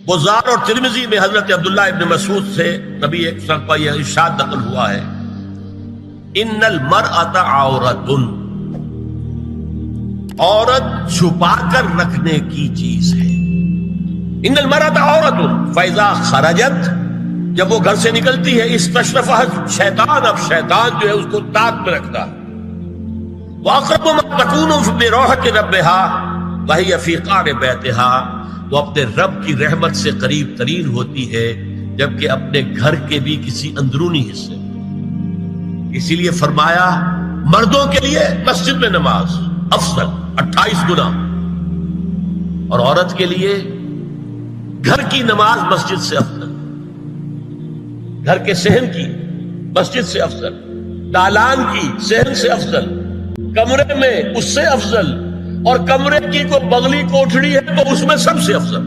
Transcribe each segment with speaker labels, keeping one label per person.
Speaker 1: بزار اور ترمذی میں حضرت عبداللہ ابن مسعود سے نبی ایک وسلم کا یہ ارشاد نقل ہوا ہے، ان المرأۃ عورۃ، عورت چھپا کر رکھنے کی چیز ہے۔ ان المرأۃ عورۃ فاذا خرجت، جب وہ گھر سے نکلتی ہے، استشرفھا شیطان، اب شیطان جو ہے اس کو تاک میں رکھتا ہے۔ واقرب ما تکون بروحۃ ربھا وہی فی قعر بیتھا، وہ اپنے رب کی رحمت سے قریب ترین ہوتی ہے جبکہ اپنے گھر کے بھی کسی اندرونی حصے۔ اسی لیے فرمایا مردوں کے لیے مسجد میں نماز افضل 28 گنا، اور عورت کے لیے گھر کی نماز مسجد سے افضل، گھر کے صحن کی مسجد سے افضل، دالان کی صحن سے افضل، کمرے میں اس سے افضل، اور کمرے کی کوئی بغلی کوٹھڑی ہے تو اس میں سب سے افضل۔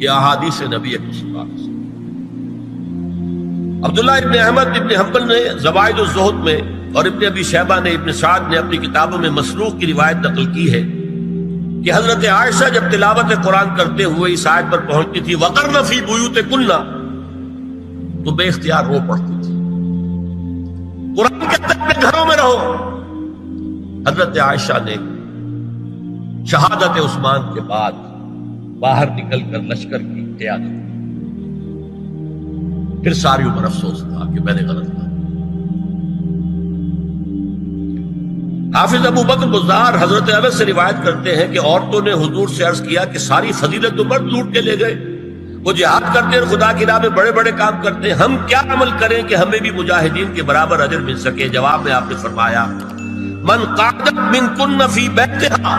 Speaker 1: یہ احادیث نبی اکرم۔ عبداللہ ابن احمد ابن حنبل نے زوائد الزہد میں اور ابن ابی شیبہ نے ابن سعد نے اپنی کتابوں میں مسروق کی روایت نقل کی ہے کہ حضرت عائشہ جب تلاوت قرآن کرتے ہوئے اس آیت پر پہنچتی تھی وَقَرْنَ فِي بُيُوتِكُنَّ، تو بے اختیار رو پڑتی تھی۔ قرآن کہتا ہے اپنے گھروں میں رہو۔ حضرت عائشہ نے شہادت عثمان کے بعد باہر نکل کر لشکر کی قیادت، پھر ساری عمر افسوس تھا کہ میں نے غلط کہا۔ حافظ ابو بکر بزار حضرت انس سے روایت کرتے ہیں کہ عورتوں نے حضور سے عرض کیا کہ ساری فضیلت تو مرد لوٹ کے لے گئے، وہ جہاد کرتے ہیں، خدا کی راہ میں بڑے بڑے کام کرتے ہیں، ہم کیا عمل کریں کہ ہمیں بھی مجاہدین کے برابر اجر مل سکے؟ جواب میں آپ نے فرمایا من قعدت منکن فی بیتھا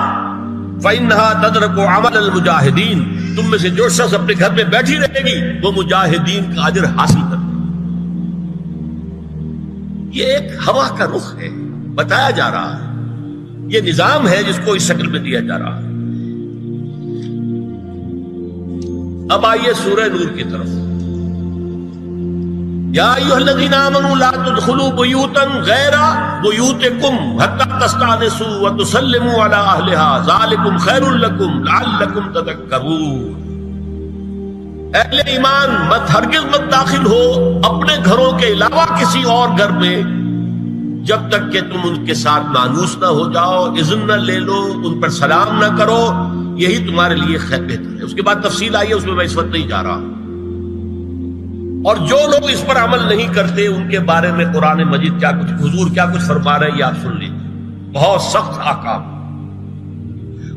Speaker 1: فإنها تدرک عمل المجاہدین، تم میں سے جو شخص اپنے گھر میں بیٹھی رہے گی وہ مجاہدین کا اجر حاصل کرے۔ یہ ایک ہوا کا رخ ہے، بتایا جا رہا ہے، یہ نظام ہے جس کو اس شکل میں دیا جا رہا ہے۔ اب آئیے سورہ نور کی طرف۔ یا ایھا الذین آمنوا لا تدخلوا بیوتا غیر بیوتکم حتی تستأنسوا وتسلموا علی اہلها ذالکم خیر لکم لعلکم تذکرون۔ اہل ایمان مت ہرگز مت داخل ہو اپنے گھروں کے علاوہ کسی اور گھر میں جب تک کہ تم ان کے ساتھ مانوس نہ ہو جاؤ، اذن نہ لے لو، ان پر سلام نہ کرو، یہی تمہارے لیے خیر بہتر ہے۔ اس کے بعد تفصیل آئی ہے، اس میں میں اس وقت نہیں جا رہا۔ اور جو لوگ اس پر عمل نہیں کرتے ان کے بارے میں قرآن مجید کیا کچھ حضور کیا کچھ فرما رہے ہیں یہ آپ سن لیجیے، بہت سخت احکام۔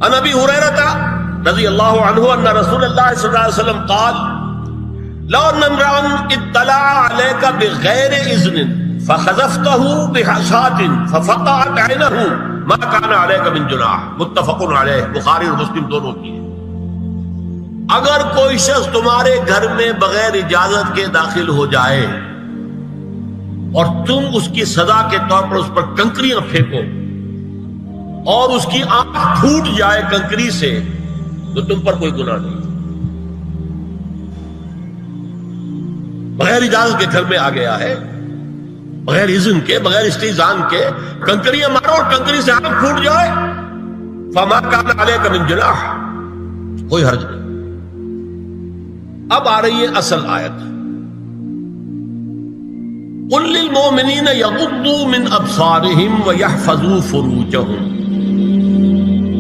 Speaker 1: عن ابی ہریرہ رضی اللہ عنہ ان رسول اللہ صلی اللہ علیہ وسلم قال لو ان امرأ اطلع عليك بغیر اذن فخذفته بحشاة ففقعت عینه ما كان عليك من جناح، متفق علیہ، بخاری اور مسلم دونوں کی ہے۔ اگر کوئی شخص تمہارے گھر میں بغیر اجازت کے داخل ہو جائے اور تم اس کی سزا کے طور پر اس پر کنکریاں پھینکو اور اس کی آنکھ پھوٹ جائے کنکری سے تو تم پر کوئی گناہ نہیں۔ بغیر اجازت کے گھر میں آ گیا ہے، بغیر اذن کے، بغیر استئذان کے کنکریاں مارو اور کنکری سے آنکھ پھوٹ جائے، فما کان علیک من جناح، کوئی حرج نہیں۔ اب آ رہی ہے اصل آیت، قل للمؤمنین یغضوا من ابصارهم ویحفظوا فروجهم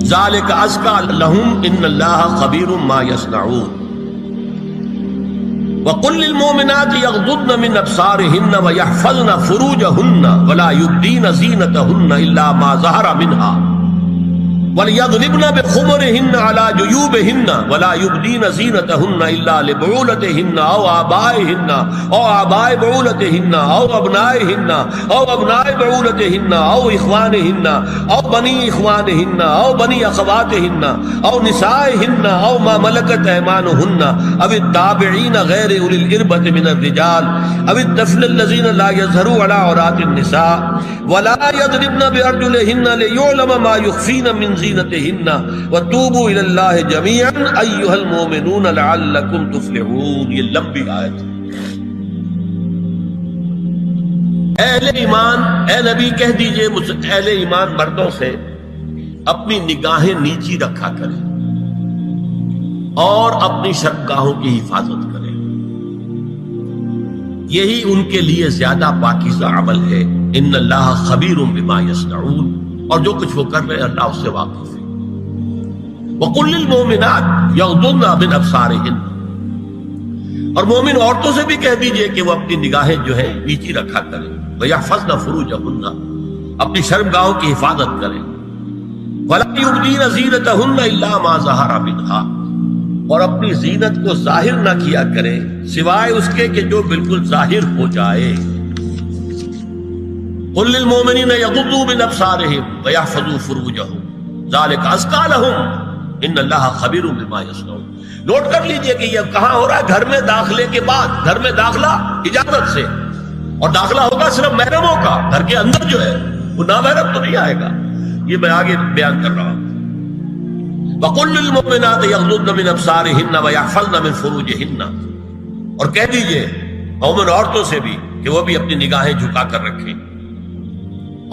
Speaker 1: ذلک ازکی لهم ان اللہ خبیر ما یصنعون وقل للمؤمنات یغضضن من ابصارهن ویحفظن فروجهن ولا یبدین زینتهن الا ما ظہر منها وَلْيَضْرِبْنَ بِخُمُرِهِنَّ عَلَى جُيُوبِهِنَّ وَلَا يُبْدِينَ زِينَتَهُنَّ إِلَّا لِبُعُولَتِهِنَّ أَوْ آبَائِهِنَّ أَوْ آبَاءِ بُعُولَتِهِنَّ أَوْ أَبْنَائِهِنَّ أَوْ أَبْنَاءِ بُعُولَتِهِنَّ أَوْ إِخْوَانِهِنَّ أَوْ بَنِي إِخْوَانِهِنَّ أَوْ بَنِي أَخَوَاتِهِنَّ أَوْ نِسَائِهِنَّ أَوْ مَا مَلَكَتْ أَيْمَانُهُنَّ أَوِ التَّابِعِينَ غَيْرِ أُولِي الْإِرْبَةِ مِنَ الرِّجَالِ أَوِ الطَّفْلِ الَّذِينَ لَا يَظْهَرُوا عَلَى عَوْرَاتِ النِّسَاءِ وَلَا يَضْرِبْنَ بِأَرْجُلِهِنَّ لِيُعْلَمَ مَا يُخْفِينَ مِنْ زِينَتِهِنَّ وَتُوبُوا إِلَى اللَّهِ جَمِيعًا أَيُّهَا الْمُؤْمِنُونَ لَعَلَّكُمْ تُفْلِحُونَ۔ یہ لمبی آیت ہے۔ اہل ایمان، اے نبی کہہ دیجئے اہل ایمان مردوں سے اپنی نگاہیں نیچی رکھا کریں، اور اپنی شرمگاہوں کی حفاظت کریں، یہی ان کے لیے زیادہ پاکیزہ عمل ہے۔ ان اللہ خبیر بما یصنعون، اور جو کچھ وہ کر رہے ہیں اللہ اس سے واقف ہے۔ وَقُلْ لِلْمُؤْمِنَاتِ يَغْضُضْنَ مِنْ أَبْصَارِهِنَّ، اور مومن عورتوں سے بھی کہہ دیجئے کہ وہ اپنی نگاہیں جو ہے نیچی رکھا کریں، وَيَحْفَظْنَ فُرُوجَهُنَّ، اپنی شرمگاہوں کی حفاظت کریں، وَلَا يُبْدِينَ زِينَتَهُنَّ إِلَّا مَا ظَهَرَ مِنْهَا، اور اپنی زینت کو ظاہر نہ کیا کریں سوائے اس کے کہ جو بالکل ظاہر ہو جائے۔ قُلْ لِلْمُؤْمِنِينَ يَغُضُّوا مِنْ أَبْصَارِهِمْ وَيَحْفَظُوا فُرُوجَهُمْ ذَلِكَ أَزْكَىٰ لَهُمْ إِنَّ اللَّهَ خَبِيرٌ بِمَا يَصْنَعُونَ۔ نوٹ کر لیجئے کہ یہ کہاں ہو رہا ہے؟ گھر میں داخلے کے بعد۔ گھر میں داخلہ اجازت سے، اور داخلہ ہوگا صرف محرموں کا، گھر کے اندر جو ہے وہ نامحرم تو نہیں آئے گا۔ یہ میں آگے بیان کر رہا ہوں۔ وَقُلْ لِلْمُؤْمِنَاتِ يَغْضُضْنَ مِنْ أَبْصَارِهِنَّ وَيَحْفَظْنَ مِنْ فُرُوجِهِنَّ، اور کہہ دیجئے مومن عورتوں سے بھی کہ وہ بھی اپنی نگاہیں جھکا کر رکھیں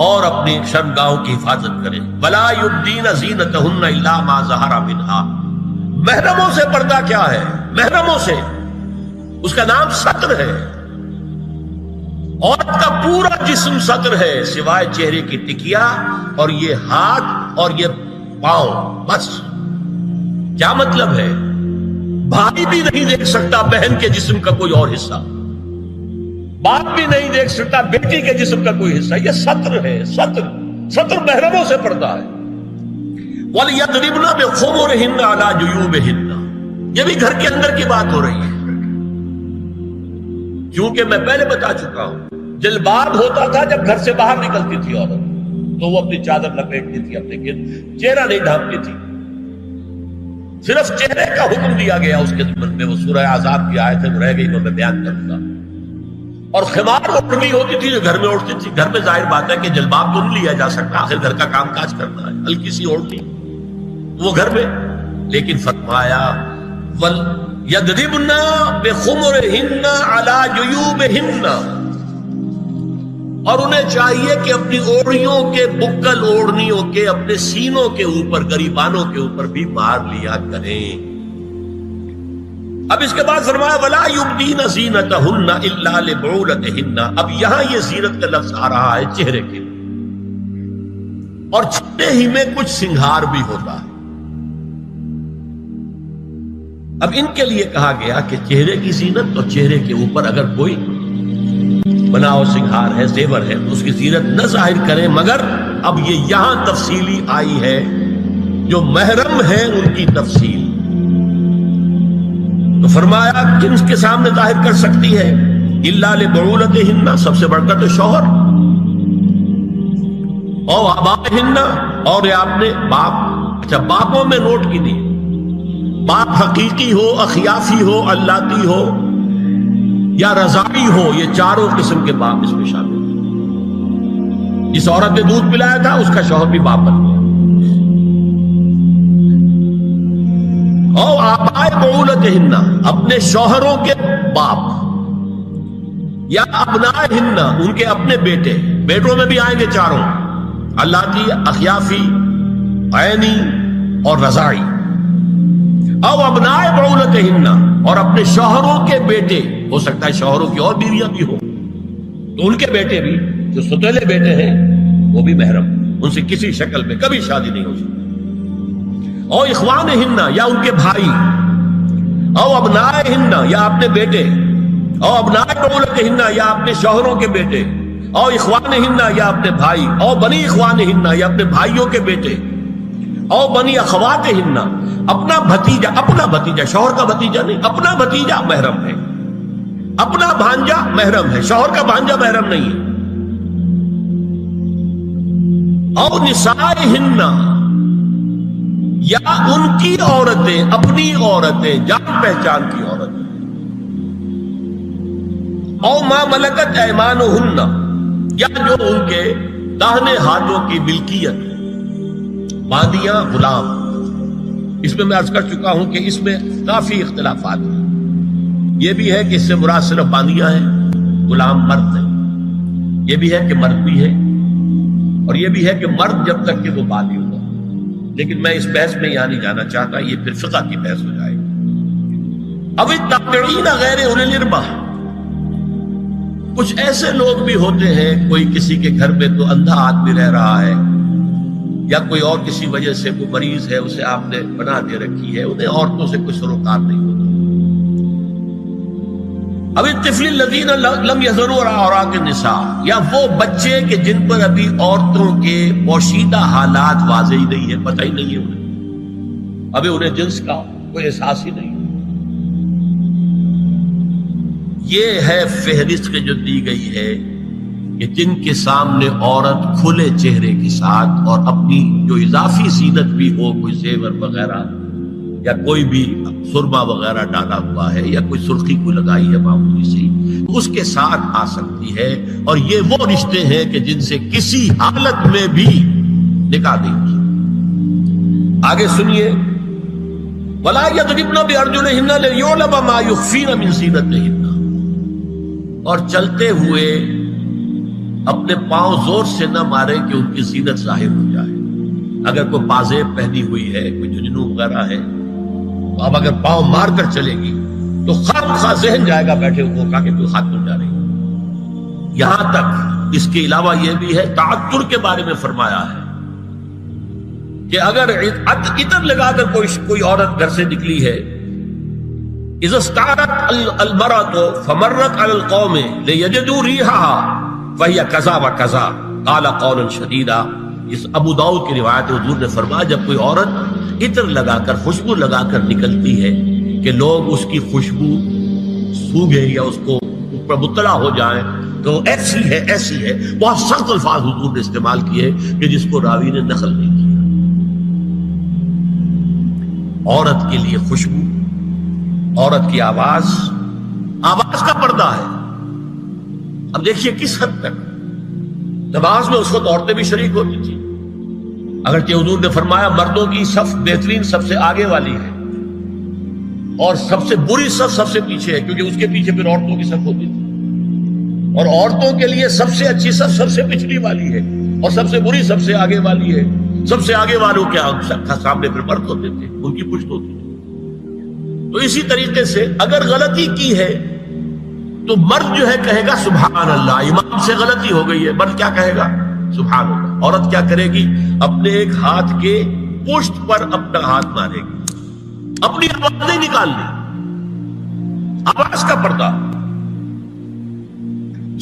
Speaker 1: اور اپنی شرمگاہوں کی حفاظت کریں۔ وَلَا يُبْدِينَ زِينَتَهُنَّ إِلَّا مَا ظَهَرَ مِنْهَا، محرموں سے پردہ کیا ہے؟ محرموں سے اس کا نام ستر ہے۔ عورت کا پورا جسم ستر ہے سوائے چہرے کی ٹکیا اور یہ ہاتھ اور یہ پاؤں، بس۔ کیا مطلب ہے؟ بھائی بھی نہیں دیکھ سکتا بہن کے جسم کا کوئی اور حصہ، باپ بھی نہیں دیکھ سکتا بیٹی کے جسم کا کوئی حصہ۔ یہ ستر ہے، ستر محرموں سے پردہ ہے۔ وَلْيَضْرِبْنَ بِخُمُرِهِنَّ عَلَىٰ جُيُوبِهِنَّ، یہ بھی گھر کے اندر کی بات ہو رہی ہے، کیونکہ میں پہلے بتا چکا ہوں جلباب ہوتا تھا جب گھر سے باہر نکلتی تھی عورت، تو وہ اپنی چادر لپیٹتی تھی، اپنے گرد چہرہ نہیں ڈھانپتی تھی، صرف چہرے کا حکم دیا گیا اس کے ضمن میں۔ وہ سورہ عذاب کی آیت ہے، وہ رہ گئی، وہ میں بیان کروں گا۔ اور خمار اوڑھنی ہوتی تھی جو گھر میں اوڑھتی تھی۔ گھر میں ظاہر بات ہے کہ جلباب تو نہیں لیا جا سکتا، آخر گھر کا کام کاج کرنا ہے، ہلکی سی اوڑھنی وہ گھر میں، لیکن فرمایا وَلْيَضْرِبْنَ بِخُمُرِهِنَّ عَلَىٰ جُيُوبِهِنَّ، اور انہیں چاہیے کہ اپنی اوڑھیوں کے، بکل اوڑھنیوں کے اپنے سینوں کے اوپر، گریبانوں کے اوپر بھی مار لیا کریں۔ اب اس کے بعد فرمایا وَلَا يُبْدِينَ زِينَتَهُنَّ إِلَّا لِبُعُولَتِهِنَّ، اب یہاں یہ زینت کا لفظ آ رہا ہے چہرے کے، اور چہرے ہی میں کچھ سنگھار بھی ہوتا ہے۔ اب ان کے لیے کہا گیا کہ چہرے کی زینت، اور چہرے کے اوپر اگر کوئی بناؤ سنگھار ہے، زیور ہے، تو اس کی زینت نہ ظاہر کریں، مگر اب یہ یہاں تفصیلی آئی ہے، جو محرم ہے ان کی تفصیل۔ تو فرمایا کن کے سامنے ظاہر کر سکتی ہے؟ الا لبعولتہن، سب سے بڑھ کر تو شوہر، او آبائہن، اور یہ آپ نے باپ۔ اچھا، باپوں میں نوٹ کی نہیں، باپ حقیقی ہو، اخیافی ہو، اللاتی ہو یا رضاعی ہو، یہ چاروں قسم کے باپ اس میں شامل ہیں۔ جس عورت نے دودھ پلایا تھا اس کا شوہر بھی باپ بن گیا۔ او آبائے بعولتہن، اپنے شوہروں کے باپ، یا ابنائہن، ان کے اپنے بیٹے، بیٹوں میں بھی آئیں گے چاروں، اللاتی، اخیافی، عینی اور رضاعی۔ او ابنائے بعولتہن، اور اپنے شوہروں کے بیٹے، ہو سکتا ہے شوہروں کی اور بیویاں بھی ہوں، تو ان کے بیٹے بھی، جو ستیلے بیٹے ہیں وہ بھی محرم، ان سے کسی شکل میں کبھی شادی نہیں ہو سکتی۔ او اخوانہن، یا ان کے بھائی، او ابنائہن، یا اپنے بیٹے، او ابنائے بعولتہن، یا اپنے شوہروں کے بیٹے، او اخوانہن، یا اپنے بھائی، او بنی اخوانہن، یا اپنے بھائیوں کے بیٹے، او بنی اخواتہن، اپنا بھتیجا، اپنا بھتیجا، شوہر کا بھتیجا نہیں، اپنا بھتیجا محرم ہے، اپنا بھانجا محرم ہے، شوہر کا بھانجا محرم نہیں ہے۔ او نسائہن، یا ان کی عورتیں، اپنی عورتیں، جان پہچان کی عورتیں۔ او ما ملکت ایمانہن، یا جو ان کے داہنے ہاتھوں کی ملکیت، باندیاں، غلام۔ اس میں عرض کر چکا ہوں کہ اس میں کافی اختلافات ہیں۔ یہ بھی ہے کہ اس سے مراد صرف باندیاں ہیں، غلام مرد ہیں، یہ بھی ہے کہ مرد بھی ہے، اور یہ بھی ہے کہ مرد جب تک کہ وہ بالغ ہو۔ لیکن میں اس بحث میں یہاں نہیں جانا چاہتا، یہ پھر فقہ کی بحث ہو جائے گی۔ اب التابعین غیر اولی الاربہ، کچھ ایسے لوگ بھی ہوتے ہیں، کوئی کسی کے گھر میں تو اندھا آدمی رہ رہا ہے، یا کوئی اور کسی وجہ سے کوئی مریض ہے، اسے آپ نے بنا دے رکھی ہے، انہیں عورتوں سے کوئی سروکار نہیں ہوتا۔ اب الطفل الذین لم یظہروا علی عورات النساء، یا وہ بچے کہ جن پر ابھی عورتوں کے پوشیدہ حالات واضح ہی نہیں ہے، پتہ ہی نہیں ہے انہیں، ابھی انہیں جنس کا کوئی احساس ہی نہیں۔ یہ ہے فہرست جو دی گئی ہے کہ جن کے سامنے عورت کھلے چہرے کے ساتھ اور اپنی جو اضافی زینت بھی ہو، کوئی زیور وغیرہ یا کوئی بھی سرما وغیرہ ڈالا ہوا ہے یا کوئی سرخی کو لگائی ہے معمولی سی، اس کے ساتھ آ سکتی ہے، اور یہ وہ رشتے ہیں کہ جن سے کسی حالت میں بھی نکاح نہیں ہو سکتا۔ آگے سنیے، وَلَا يَضْرِبْنَ بِأَرْجُلِهِنَّ لِيُعْلَمَ مَا يُخْفِينَ مِنْ زِينَتِهِنَّ، اور چلتے ہوئے اپنے پاؤں زور سے نہ مارے کہ ان کی زینت ظاہر ہو جائے۔ اگر کوئی پازیب پہنی ہوئی ہے، کوئی جنجنو وغیرہ ہے، تو اب اگر پاؤں مار کر چلے گی تو خواہ ذہن جائے گا بیٹھے ہوئے کا کہ تو ہاتھ دھل جا رہی ہے۔ یہاں تک اس کے علاوہ یہ بھی ہے، تعطر کے بارے میں فرمایا ہے کہ اگر عطر لگا کر کوئی عورت گھر سے نکلی ہے، اذا استعارت المرأة فمرت على القوم ليجدوا ريحها فهي كذا وكذا قال قولا شديدا۔ اس ابو داؤد کی روایت حضور نے فرمایا جب کوئی عورت عطر لگا کر، خوشبو لگا کر نکلتی ہے کہ لوگ اس کی خوشبو سونگیں یا اس کو اوپر مطلع ہو جائیں تو ایسی ہے ایسی ہے، بہت سخت الفاظ حضور نے استعمال کیے کہ جس کو راوی نے نقل نہیں کیا۔ عورت کے لیے خوشبو، عورت کی آواز کا پردہ ہے۔ اب دیکھیے کس حد تک نماز میں اس وقت عورتیں بھی شریک ہوتی تھی، اگرچہ حضور نے فرمایا مردوں کی صف بہترین سب سے آگے والی ہے اور سب سے بری صف سب سے پیچھے ہے، کیونکہ اس کے پیچھے پھر عورتوں کی صف ہوتی تھی، اور عورتوں کے لیے سب سے اچھی صف سب سے پچھلی والی ہے اور سب سے بری سب سے آگے والی ہے۔ سب سے آگے والوں کے سامنے پھر مرد ہوتے تھے، ان کی پشت ہوتی تھی۔ تو اسی طریقے سے اگر غلطی کی ہے تو مرد جو ہے کہے گا سبحان اللہ، امام سے غلطی ہو گئی ہے، مرد کیا کہے گا؟ سبحان اللہ۔ عورت کیا کرے گی؟ اپنے ایک ہاتھ کے پشت پر اپنا ہاتھ مارے گی، اپنی آواز نہیں نکالنی، آواز کا پردہ،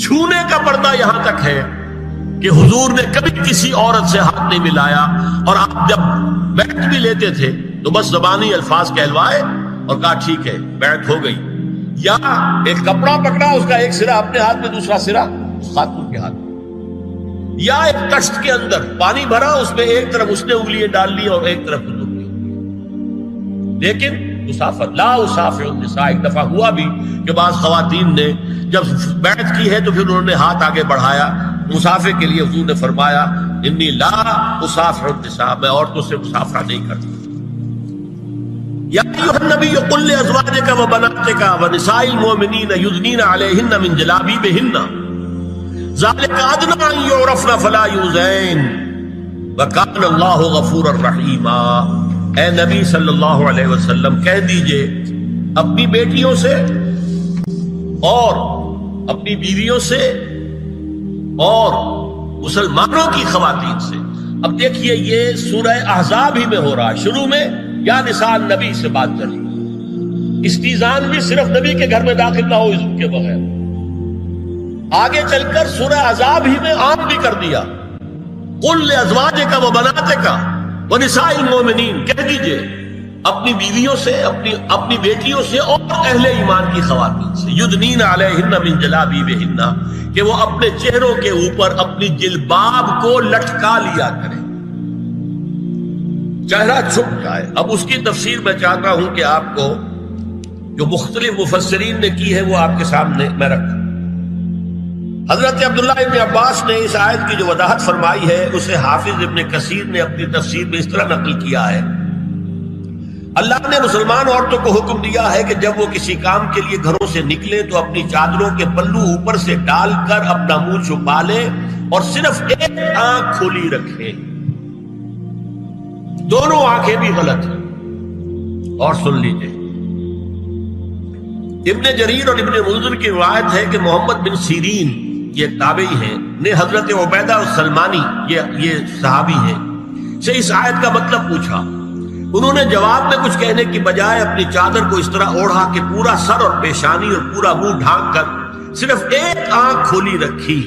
Speaker 1: چھونے کا پردہ یہاں تک ہے کہ حضور نے کبھی کسی عورت سے ہاتھ نہیں ملایا، اور آپ جب بیعت بھی لیتے تھے تو بس زبانی الفاظ کہلوائے اور کہا ٹھیک ہے بیعت ہو گئی، یا ایک کپڑا پکڑا، اس کا ایک سرا اپنے ہاتھ میں دوسرا سرا اس خاتون کے ہاتھ میں، یا ایک کشت کے اندر پانی بھرا، اس میں ایک طرف اس نے انگلیاں ڈال لی اور ایک طرف حضور کی، لیکن مسافر لا اسافر النساء۔ ایک دفعہ ہوا بھی کہ بعض خواتین نے جب بیعت کی ہے تو پھر انہوں نے ہاتھ آگے بڑھایا مسافر کے لیے، حضور نے فرمایا انی لا اسافر النساء، میں عورتوں سے مسافرہ نہیں کرتا۔ یا ایھا النبی قل لازواجک وبناتک ونساء المؤمنین یدنین علیہن من جلابیبہن ذلک ادنی ان یعرفن فلا یؤذین وکان اللہ غفورا رحیما۔ اے نبی صلی اللہ علیہ وسلم کہہ دیجئے اپنی بیٹیوں سے اور اپنی بیویوں سے اور مسلمانوں کی خواتین سے۔ اب دیکھیے یہ سورہ احزاب ہی میں ہو رہا ہے، شروع میں یا نساء نبی سے بات چلی، استیزان بھی صرف نبی کے گھر میں داخل نہ ہو اذن کے بغیر، آگے چل کر سورہ احزاب ہی میں عام بھی کر دیا، قل لازواجک وبناتک ونساء المؤمنین، کہہ دیجئے اپنی بیویوں سے، اپنی بیٹیوں سے اور اہل ایمان کی خواتین سے، یدنین علیہن من جلابیبہن، کہ وہ اپنے چہروں کے اوپر اپنی جلباب کو لٹکا لیا کریں، چہرہ چھپ جائے۔ اب اس کی تفسیر میں چاہتا ہوں کہ آپ کو جو مختلف مفسرین نے کی ہے وہ آپ کے سامنے میں رکھوں۔ حضرت عبداللہ ابن عباس نے اس آیت کی جو وضاحت فرمائی ہے اسے حافظ ابن کثیر نے اپنی تفسیر میں اس طرح نقل کیا ہے، اللہ نے مسلمان عورتوں کو حکم دیا ہے کہ جب وہ کسی کام کے لیے گھروں سے نکلے تو اپنی چادروں کے پلو اوپر سے ڈال کر اپنا منہ چھپا لے اور صرف ایک آنکھ کھلی رکھے، دونوں آنکھیں بھی غلط ہیں۔ اور سن لیجئے ابن جریر اور ابن منذر کی روایت ہے کہ محمد بن سیرین یہ تابعی ہیں نے حضرت عبیدہ السلمانی یہ صحابی ہیں سے اس آیت کا مطلب پوچھا. انہوں نے جواب میں کچھ کہنے کی بجائے اپنی چادر کو اس طرح اوڑھا کہ پورا سر اور پیشانی اور پورا منہ ڈھانک کر صرف ایک آنکھ کھولی رکھی.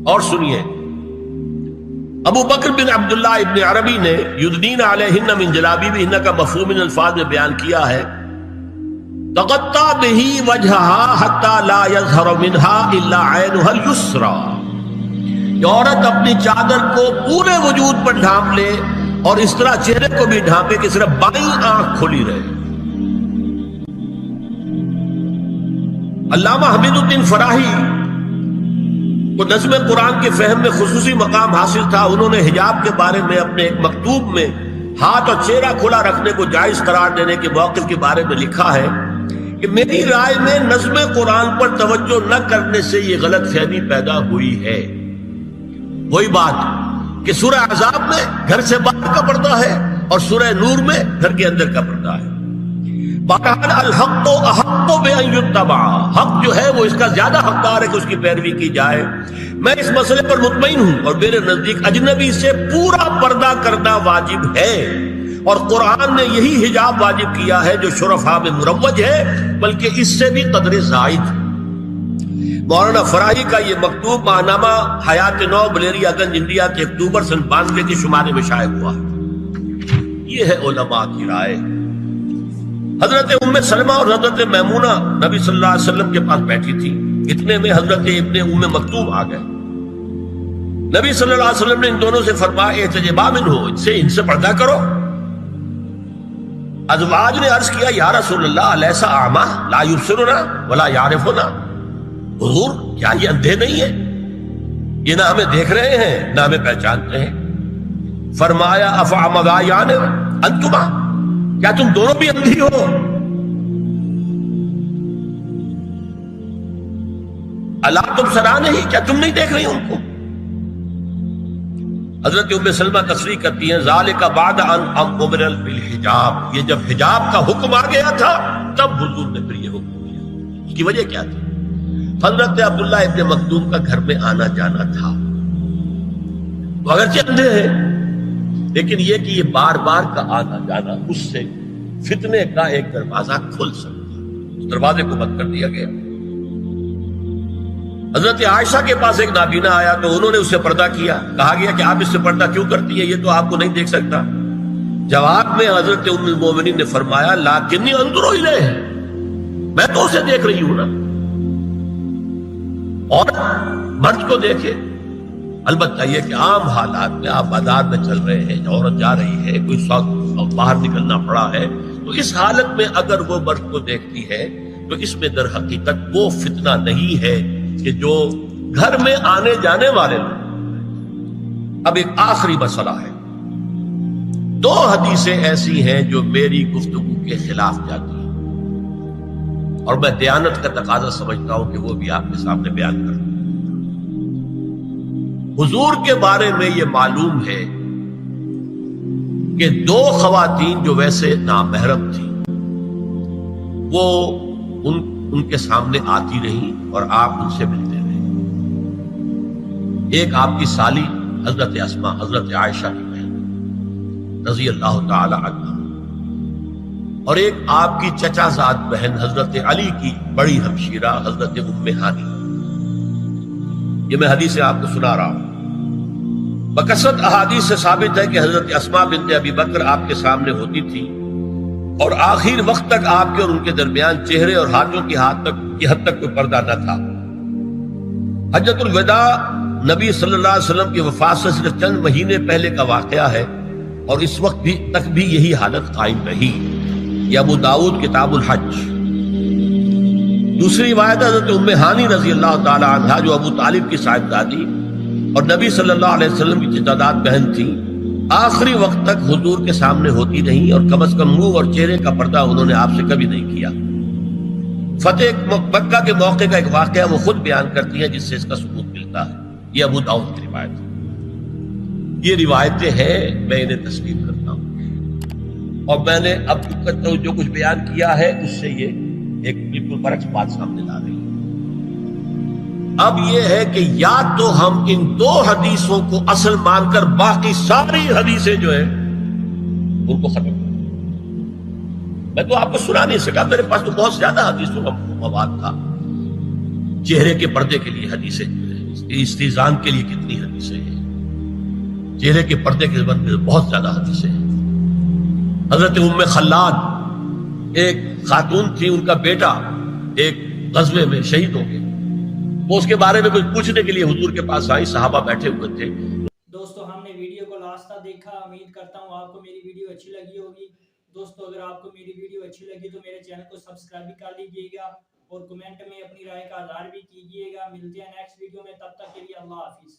Speaker 1: اور سنیے ابو بکر بن عبداللہ ابن عربی نے یدنین علیہن من جلابیبہن کا مفہوم ان الفاظ میں بیان کیا ہے تغطى به وجهها حتى لا يظهر منها الا عينها اليسرى. عورت اپنی چادر کو پورے وجود پر ڈھانپ لے اور اس طرح چہرے کو بھی ڈھانپے کہ صرف بائیں آنکھ کھلی رہے. علامہ حمید الدین فراہی کو نظم قرآن کے فہم میں خصوصی مقام حاصل تھا. انہوں نے حجاب کے بارے میں اپنے ایک مکتوب میں ہاتھ اور چہرہ کھلا رکھنے کو جائز قرار دینے کے موقف کے بارے میں لکھا ہے کہ میری رائے میں نظم قرآن پر توجہ نہ کرنے سے یہ غلط فہمی پیدا ہوئی ہے. وہی بات کہ سورہ عذاب میں گھر سے باہر کا پردہ ہے اور سورہ نور میں گھر کے اندر کا پردہ ہے. بہرحال الحق احق بان یتبع، حق جو ہے وہ اس کا زیادہ حقدار ہے کہ اس کی پیروی کی جائے. میں اس مسئلے پر مطمئن ہوں اور میرے نزدیک اجنبی سے پورا پردہ کرنا واجب ہے اور قرآن نے یہی حجاب واجب کیا ہے جو شرفاء میں مروج ہے بلکہ اس سے بھی قدر زائد. مولانا فراہی کا یہ مکتوب ماہنامہ حیات نو بلیریا گنج انڈیا کے اکتوبر سن 92 کے شمارے میں شائع ہوا. یہ ہے علماء کی رائے. حضرت ام سلمہ اور حضرت میمونہ نبی صلی اللہ علیہ وسلم کے پاس بیٹھی تھی. اتنے میں حضرت ابن ام مکتوم آ گئے. نبی صلی اللہ علیہ وسلم نے ان دونوں سے فرمایا احتجبا منہو، ان سے پردہ کرو. ازواج نے عرض کیا یا رسول اللہ الیسا اعمی لا یبصرنا ولا یعرفنا، حضور کیا یہ اندھے نہیں ہیں؟ یہ نہ ہمیں دیکھ رہے ہیں نہ ہمیں پہچانتے ہیں. فرمایا افعمغایان انتما، کیا تم دونوں بھی اندھی ہو؟ اللہ تم سنا نہیں، کیا تم نہیں دیکھ رہی ان کو؟ حضرت ام سلمہ تصریح کرتی ہیں ذالک بعد ان امر بالحجاب، یہ جب حجاب کا حکم آ گیا تھا تب حضور نے پھر یہ حکم دیا. اس کی وجہ کیا تھی؟ حضرت عبداللہ ابن مکتوم کا گھر میں آنا جانا تھا. وہ اگرچہ اندھے ہیں لیکن یہ کہ یہ بار بار کا آنا جانا اس سے فتنے کا ایک دروازہ کھل سکتا ہے. اس دروازے کو بند کر دیا گیا. حضرت عائشہ کے پاس ایک نابینا آیا تو انہوں نے اس سے پردہ کیا. کہا گیا کہ آپ اس سے پردہ کیوں کرتی ہیں، یہ تو آپ کو نہیں دیکھ سکتا. جواب میں حضرت ام المومنین نے فرمایا لیکنی انظر الیہ، میں تو اسے دیکھ رہی ہوں نا. اور مرد کو دیکھے. البتہ یہ کہ عام حالات میں آپ بازار میں چل رہے ہیں، عورت جا رہی ہے، کوئی سوق باہر نکلنا پڑا ہے، تو اس حالت میں اگر وہ مرد کو دیکھتی ہے تو اس میں در حقیقت وہ فتنہ نہیں ہے کہ جو گھر میں آنے جانے والے لوگ. اب ایک آخری مسئلہ ہے. 2 حدیثیں ایسی ہیں جو میری گفتگو کے خلاف جاتی ہیں اور میں دیانت کا تقاضا سمجھتا ہوں کہ وہ بھی آپ کے سامنے بیان کروں. حضور کے بارے میں یہ معلوم ہے کہ 2 خواتین جو ویسے نامحرم تھیں وہ ان کے سامنے آتی رہی اور آپ ان سے ملتے رہے. ایک آپ کی سالی حضرت اسماء حضرت عائشہ کی بہن رضی اللہ تعالی عنہ، اور ایک آپ کی چچا زاد بہن حضرت علی کی بڑی ہمشیرہ حضرت ام ہانی. یہ میں حدیث آپ کو سنا رہا ہوں. بکثرت احادیث سے ثابت ہے کہ حضرت اسماء بنت ابی بکر آپ کے سامنے ہوتی تھی اور آخر وقت تک آپ کے اور ان کے درمیان چہرے اور ہاتھوں کی حد تک کوئی پردہ نہ تھا. حجۃ الوداع نبی صلی اللہ علیہ وسلم کی وفات سے صرف چند مہینے پہلے کا واقعہ ہے اور اس وقت تک بھی یہی حالت قائم رہی. یہ ابو داؤد کتاب الحج. دوسری روایت حضرت ام ہانی رضی اللہ تعالی عنہا جو ابو طالب کی صاحبزادی اور نبی صلی اللہ علیہ وسلم کی چچاداد بہن تھی، آخری وقت تک حضور کے سامنے ہوتی رہی اور کم از کم منہ اور چہرے کا پردہ انہوں نے آپ سے کبھی نہیں کیا. فتح مکہ کے موقع کا ایک واقعہ وہ خود بیان کرتی ہیں جس سے اس کا ثبوت ملتا ہے. یہ ابو داؤد کی روایت ہے. یہ روایتیں ہیں، میں انہیں تسلیم کرتا ہوں. اور میں نے اب جو کچھ بیان کیا ہے اس سے یہ ایک بالکل برعکس بات سامنے لا رہی ہے۔ اب یہ ہے کہ یا تو ہم ان دو حدیثوں کو اصل مان کر باقی ساری حدیثیں جو ہیں ان کو ختم کریں۔ میں تو آپ کو سنا نہیں سکا، میرے پاس تو بہت زیادہ حدیثوں کا مواد تھا۔ چہرے کے پردے کے لیے حدیثیں، استیزان کے لیے کتنی حدیثیں ہیں، چہرے کے پردے کے بارے میں بہت زیادہ حدیثیں ہیں۔ حضرت ام خلاد ایک خاتون تھی، ان کا بیٹا ایک غزوے میں شہید ہو گیا، وہ اس کے بارے میں کچھ پوچھنے کے لیے حضور کے پاس آئی، صحابہ بیٹھے ہوئے تھے۔
Speaker 2: دوستو ہم نے ویڈیو کو لاسٹ تک دیکھا، امید کرتا ہوں آپ کو میری ویڈیو اچھی لگی ہوگی۔ دوستو اگر آپ کو میری ویڈیو اچھی لگی تو میرے چینل کو سبسکرائب بھی کر لیجئے گا اور کمنٹ میں اپنی رائے کا اظہار بھی کیجئے گا۔ ملتے ہیں نیکسٹ ویڈیو میں، تب تک کے لیے اللہ حافظ۔